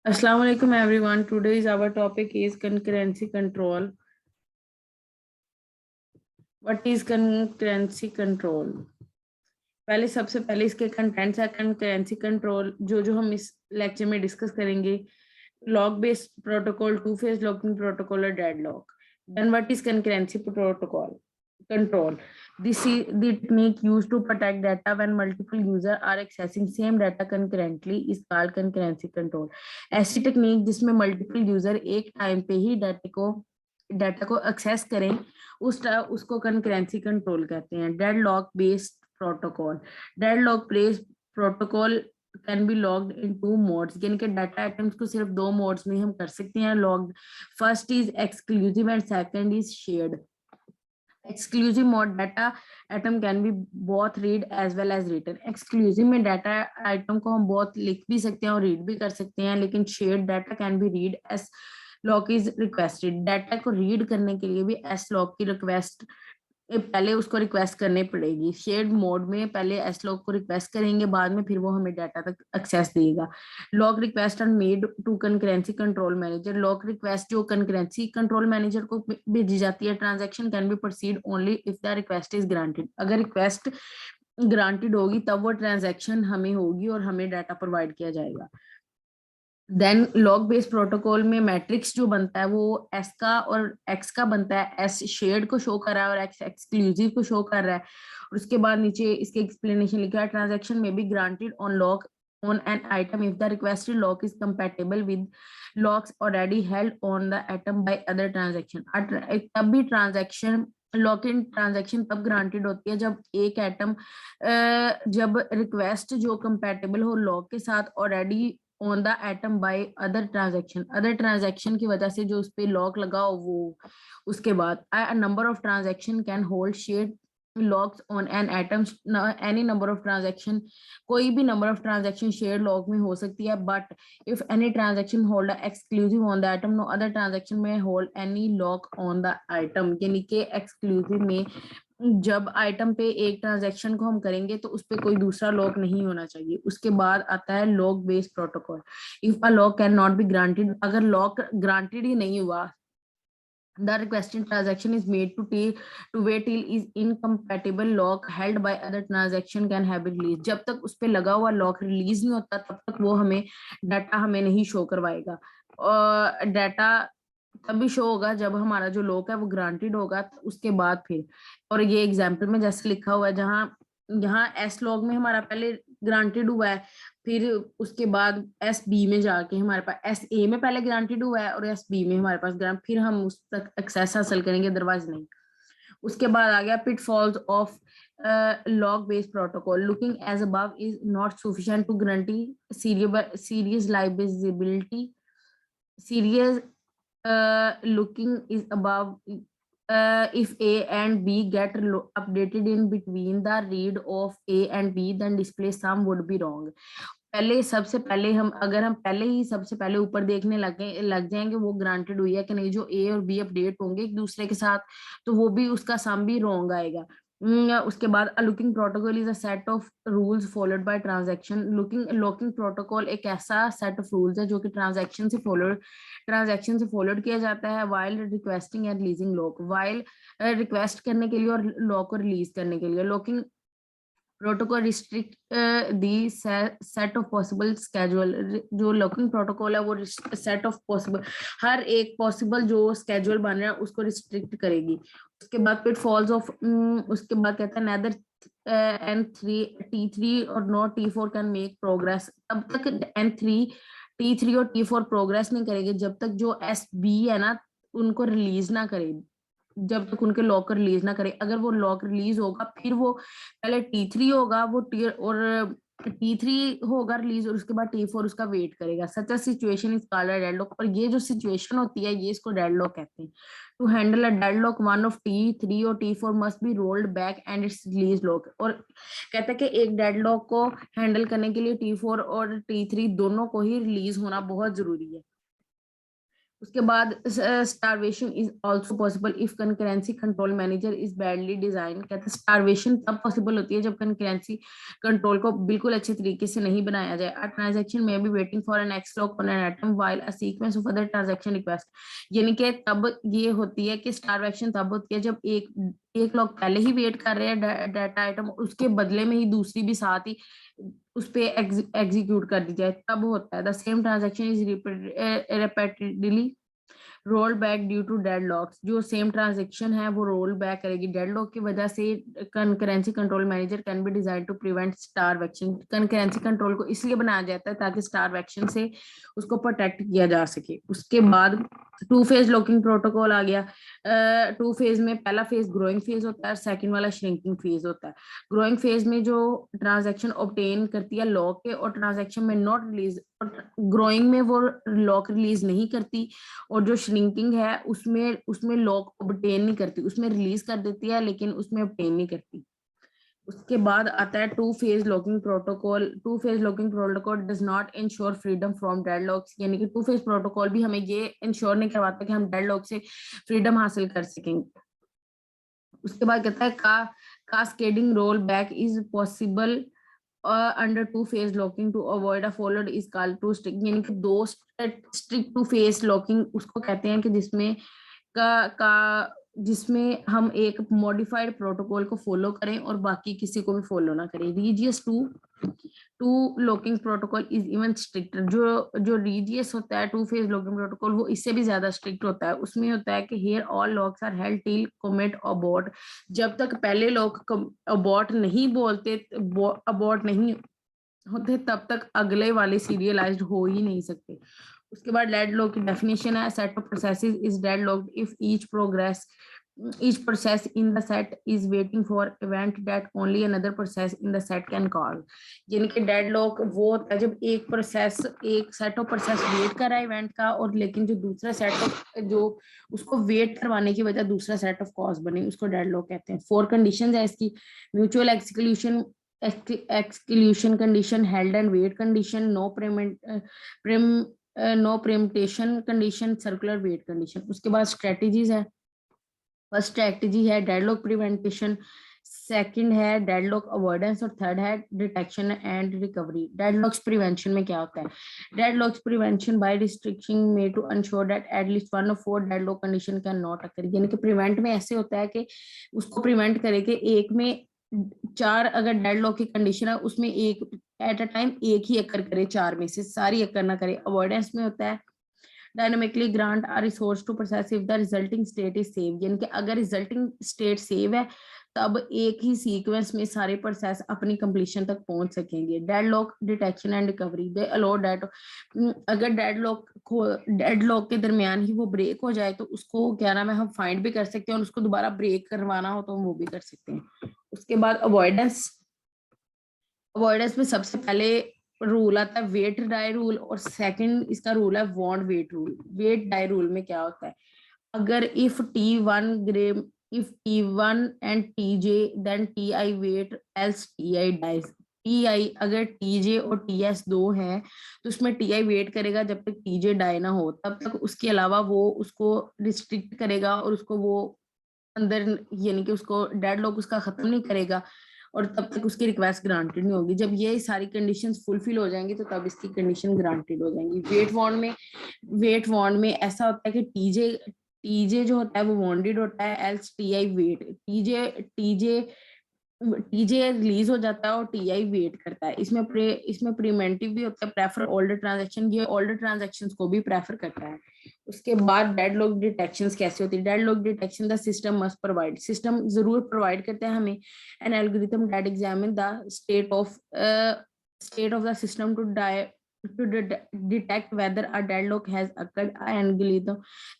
Assalamu alaikum everyone. Today's our topic is concurrency control. What is concurrency control? पहले सबसे पहले इसके contents है concurrency control जो हम इस लेक्चर में डिस्कस करेंगे. Log based protocol, two phase locking protocol और deadlock. Then what is concurrency protocol? Control. This is the technique used to protect data when multiple users are accessing same data concurrently is called concurrency control. ऐसी technique जिसमें multiple user एक time पे ही data को access करें उसको concurrency control कहते हैं. Deadlock based protocol. Deadlock based protocol can be logged in two modes, यानी कि डाटा आइटम्स को सिर्फ दो मोड्स में हम कर सकते हैं locked. First is exclusive and second is shared. Exclusive mode data item can be both read as well as written. Exclusive में डाटा आइटम को हम बहुत लिख भी सकते हैं और रीड भी कर सकते हैं, लेकिन shared data can be read S lock is requested. Data को रीड करने के लिए भी एस लॉक की रिक्वेस्ट पहले उसको रिक्वेस्ट करनी पड़ेगी. शेयर्ड मोड में पहले एस लॉक को रिक्वेस्ट करेंगे, बाद में फिर वो हमें डाटा तक एक्सेस देगा. Lock request are made to concurrency control manager. Lock request जो कंकरेंसी कंट्रोल मैनेजर को भेजी जाती है. Transaction can be proceed only if the request is granted. अगर रिक्वेस्ट ग्रांटेड होगी तब वो ट्रांजैक्शन हमें होगी और हमें डाटा प्रोवाइड किया जाएगा. देन लॉग बेस्ड प्रोटोकॉल में मैट्रिक्स जो बनता है वो एस का और एक्स का बनता है. एस शेयर्ड को शो कर रहा है और एक्स एक्सक्लूसिव को शो कर रहा है. और उसके बाद नीचे इसके एक्सप्लेनेशन लिखा है. Transaction may be granted on lock on an item if the requested lock is compatible with locks already held on the item by other transaction. तब भी ट्रांजैक्शन लॉक इन ट्रांजैक्शन तब ग्रांटेड होती है जब एक item जब request जो compatible हो लॉक के साथ already on the item by other transaction की वजह से जो उस पे लॉक लगा हो वो. उसके बाद number of transaction can hold shared locks on an item. Any number of transaction, कोई भी number of transaction share lock में हो सकती है. But if any transaction hold exclusive on the item no other transaction may hold any lock on the item. यानी कि exclusive में जब आइटम पे एक ट्रांजैक्शन को हम करेंगे तो उस पे कोई दूसरा लॉक नहीं होना चाहिए. उसके बाद आता है lock based protocol. If a lock can not be granted, अगर लॉक ग्रांटेड ही नहीं हुआ, the requesting transaction is made to wait till is incompatible lock held by other transaction can have been released. जब तक उस पे लगा हुआ lock release नहीं होता तब तक वो हमें डाटा हमें नहीं शो करवाएगा. और डाटा तभी शो होगा जब हमारा जो लॉक है वो ग्रांटेड होगा. तो उसके बाद फिर, और ये एग्जाम्पल में जैसे लिखा हुआ है जहाँ यहाँ एस लॉग में हमारा पहले ग्रांटेड हुआ है, फिर उसके बाद एस बी में जाके हमारे पास एस ए में पहले ग्रांटेड हुआ है और एस बी में हमारे पास ग्रांट, फिर हम उस तक एक्सेस हासिल करेंगे, अदरवाइज नहीं. उसके बाद आ गया pitfalls of lock based protocol. Locking as above is not sufficient to guarantee serializability. Serializability looking is above if A and B get updated in between the read of A and B then display sum would be wrong. पहले सबसे पहले हम अगर हम पहले ही सबसे पहले ऊपर देखने लग जाएंगे वो ग्रांटेड हुई है कि नहीं, जो ए और बी अपडेट होंगे एक दूसरे के साथ तो वो भी उसका सम भी रॉन्ग आएगा. उसके बाद looking protocol is a set of rules followed by transaction. Locking protocol एक ऐसा सेट ऑफ रूल्स है जो कि ट्रांजैक्शन से फॉलोड किया जाता है while requesting and releasing lock. While request करने के लिए और लॉक को रिलीज करने के लिए. Locking protocol restrict the set of possible schedule. जो लॉकिंग प्रोटोकॉल है वो सेट ऑफ पॉसिबल हर एक पॉसिबल जो स्केड्यूल बन रहा है उसको रिस्ट्रिक्ट करेगी. उसके बाद पिटफॉल्स ऑफ उसके बाद कहता है नेदर N3 T3 और not T4 can make progress. तब तक N3 T3 और T4 प्रोग्रेस नहीं करेंगे जब तक जो SB है ना उनको रिलीज ना करे, जब तक उनके लॉक रिलीज ना करे. अगर वो लॉक रिलीज होगा फिर वो पहले T3 होगा वो और T3 होगा रिलीज और उसके बाद T4 उसका वेट करेगा. Such a situation is called a deadlock. और ये जो सिचुएशन होती है ये इसको डेडलॉक कहते हैं. To handle a deadlock one of T3 और T4 must be rolled back and its release lock. और कहते हैं कि एक डेडलॉक को हैंडल करने के लिए T4 और T3 दोनों को ही रिलीज होना बहुत जरूरी है. उसके बाद starvation is also possible if concurrency control manager is badly design. कहते हैं स्टारवेशन तब पॉसिबल होती है जब कंकरेंसी कंट्रोल को बिल्कुल अच्छे तरीके से नहीं बनाया जाए। A transaction may be waiting for an X lock on an item while a sequence of other transaction request. यानी कि तब ये होती है कि स्टारवेशन तब होती है जब एक लॉक पहले ही वेट कर रहे हैं डाटा आइटम, उसके बदले में ही दूसरी भी साथ ही उस पे एग्जीक्यूट कर दी जाए, तब होता है। The same transaction is repeatedly roll back due to deadlocks. जो सेम ट्रांजेक्शन है वो रोल बैक करेगी डेडलॉक की वजह से। Concurrency control manager can be design to prevent starvation. Concurrency control को इसलिए बनाया जाता है ताकि स्टारवेशन से उसको प्रोटेक्ट किया जा सके। उसके बाद टू फेज लॉकिंग प्रोटोकॉल आ गया। टू फेज में पहला फेज ग्रोइंग फेज होता है, सेकंड वाला श्रिंकिंग फेज होता है। ग्रोइंग फेज में जो ट्रांजैक्शन ऑब्टेन करती है लॉक के और ट्रांजैक्शन में नॉट रिलीज, ग्रोइंग में वो लॉक रिलीज नहीं करती, और जो श्रिंकिंग है उसमें लॉक ऑब्टेन नहीं करती, उसमें रिलीज कर देती है लेकिन उसमें ऑब्टेन नहीं करती। उसके बाद आता है to phase locking protocol. To phase locking protocol does not ensure freedom from deadlocks. यानी कि टू फेज प्रोटोकॉल भी हमें ये इंश्योर नहीं करवाता कि हम डेडलॉक से फ्रीडम हासिल कर सकेंगे। उसके बाद कहता है cascading rollback is possible under two phase locking to avoid a followed is called to strict. यानी कि दो स्ट्रिक्ट टू फेज लॉकिंग उसको कहते हैं कि जिसमें हम एक मॉडिफाइड प्रोटोकॉल को फॉलो करें और बाकी किसी को भी फॉलो ना करें। Rigorous two locking protocol is even stricter. जो रीजियस होता है टू फेज लॉकिंग प्रोटोकॉल वो इससे भी ज्यादा स्ट्रिक्ट होता है। उसमें होता है कि here all locks are held till commit abort. जब तक पहले लॉक अबॉर्ट नहीं बोलते, अबॉर्ट नहीं होते, तब तक अगले वाले सीरियलाइज्ड हो ही नहीं सकते। उसके बाद डेडलॉक की डेफिनेशन है set of processes is deadlocked if each process in the set is waiting for event that only another process in the set can call। यानी कि डेडलॉक वो होता है जब एक सेट ऑफ प्रोसेस वेट कर रहा है इवेंट का, और लेकिन जो दूसरा सेट ऑफ जो उसको वेट करवाने की वजह दूसरा सेट ऑफ कॉज बने, उसको डेडलॉक कहते हैं। 4 कंडीशंस है इसकी। Mutual exclusion condition, held and wait condition, no preemption condition, circular wait condition. उसके बाद स्ट्रेटजीज है। फर्स्ट स्ट्रेटजी है डेडलॉक प्रिवेंटेशन, सेकंड है डेडलॉक अवॉइडेंस, और थर्ड है detection and recovery. Deadlocks prevention में क्या होता है? डेडलॉक्स प्रिवेंशन बाय रिस्ट्रिक्शन में to ensure that at least one of 4 deadlock condition can not occur. यानी कि प्रिवेंट में ऐसे होता है कि उसको प्रिवेंट करे कि एक में 4 अगर डेडलॉक की कंडीशन है उसमें एक एट अ टाइम एक ही अकर करे, 4 में से सारी अकर ना करे। अवॉइडेंस में होता है dynamically grant a resource to process if the resulting state is safe. यानी कि अगर रिजल्टिंग स्टेट सेव है तब एक ही सीक्वेंस में सारे प्रोसेस अपनी कंप्लीशन तक पहुंच सकेंगे। Deadlock detection and recovery they allow that. अगर डेडलॉक के दरमियान ही वो ब्रेक हो जाए तो उसको क्या नाम है हम फाइंड भी कर सकते हैं, और उसको दोबारा ब्रेक करवाना हो तो हम वो भी कर सकते हैं। उसके बाद अवॉइडेंस में सबसे पहले रूल आता है वेट डाई रूल, और सेकंड इसका रूल है wound wait rule. Wait die rule में क्या होता है? अगर if T1 and TJ then TI wait else TI dies। TI अगर TJ और TS 2 है तो उसमें TI वेट करेगा जब तक TJ डाई ना हो, तब तक उसके अलावा वो उसको रिस्ट्रिक्ट करेगा और उसको वो अंदर, यानी कि उसको डेडलॉक उसका खत्म नहीं करेगा और तब तक उसकी रिक्वेस्ट ग्रांटेड नहीं होगी। जब ये सारी कंडीशंस फुलफिल हो जाएंगी तो तब इसकी कंडीशन ग्रांटेड हो जाएंगी। वेट वांट में ऐसा होता है कि टीजे जो होता है वो वांटेड होता है, else TI wait. TJ release हो जाता है और टीआई वेट करता है। इसमें प्रीमेंटिव भी होता है, प्रेफर ओल्डर ट्रांजैक्शन, ये ओल्डर ट्रांजैक्शंस को भी प्रेफर करता है। उसके बाद डेडलॉक डिटेक्शंस कैसे होती है? Deadlock detection the system must provide, system जरूर प्रोवाइड करता है हमें an algorithm that examine the state of the system to detect whether a deadlock has occurred। Algorithm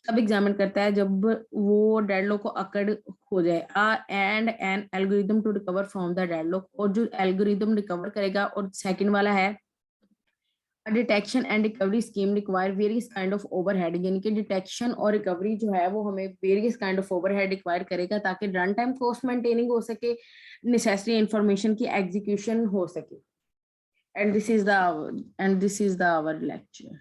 तब एग्जामिन करता है जब वो डेडलॉक को अकड़ हो जाए। And an algorithm to recover from the deadlock, और जो एल्गोरिथम रिकवर करेगा। और सेकंड वाला है detection and recovery scheme require various kind of overhead. यानी कि डिटेक्शन और रिकवरी जो है वो हमें various kind of overhead require करेगा ताकि रन टाइम कॉस्ट मेंटेनिंग हो सके, नेसेसरी इंफॉर्मेशन की एग्जीक्यूशन हो सके। And this is the our lecture.